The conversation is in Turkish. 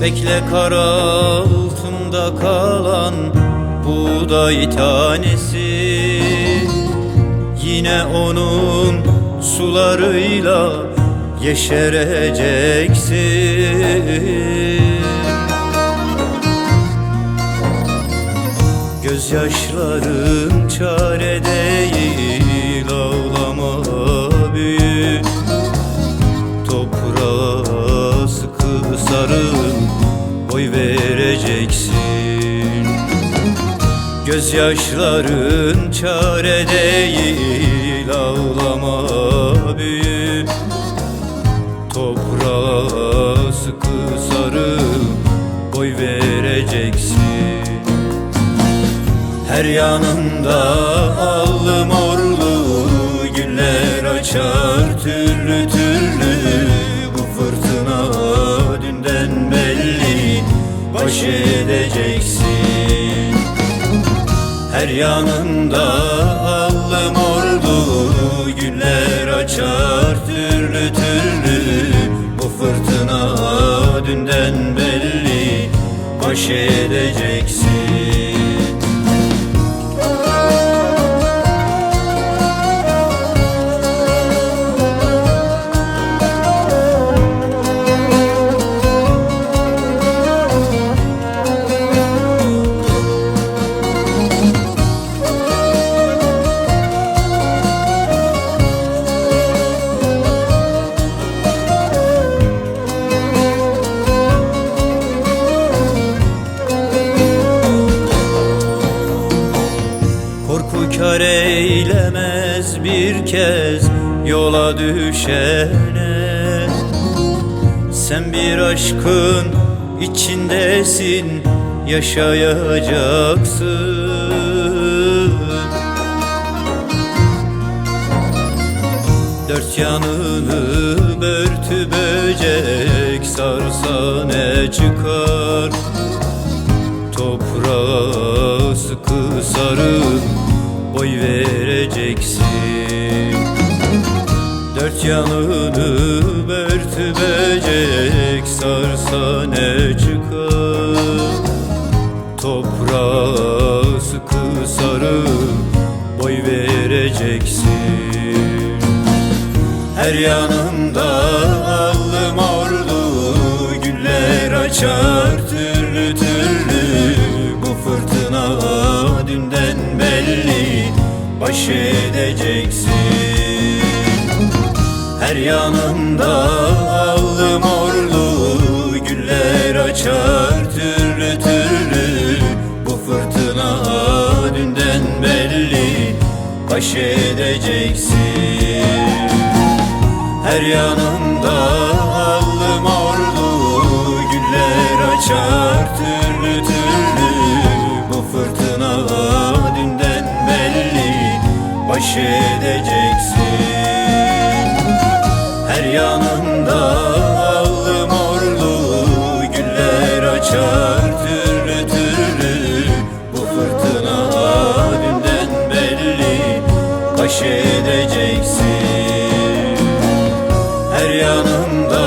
Bekle kar altında kalan buğday tanesi, yine onun sularıyla yeşereceksin. Gözyaşların çare değil, ağlama büyük. Toprağa sıkı sarıl, boy vereceksin. Gözyaşların çare değil, ağlama büyük. Toprağa sıkı sarıl, boy vereceksin. Her yanında allı morlu güller açar türlü türlü. Bu fırtına dünden belli, baş edeceksin. Her yanında allı morlu güller açar türlü türlü. Bu fırtına dünden belli, baş edeceksin. Kar eylemez bir kez yola düşene. Sen bir aşkın içindesin, yaşayacaksın. Dört yanını börtü böcek sarsa ne çıkar? Toprağa sıkı sarıl, boy vereceksin. Dört yanını börtü böcek sarsa ne çıkar? Toprağa sıkı sarıl, boy vereceksin. Her yanında allı morlu güller açar türlü türlü. Bu fırtına dünden belli, baş edeceksin. Her yanında allı morlu güller açar türlü türlü. Bu fırtına dünden belli, baş edeceksin. Her yanında allı morlu güller açar türlü türlü. Bu fırtına dünden belli, baş edeceksin. Her yanında allı morlu güller açar türlü türlü. Bu fırtına dünden belli, baş edeceksin. Her yanında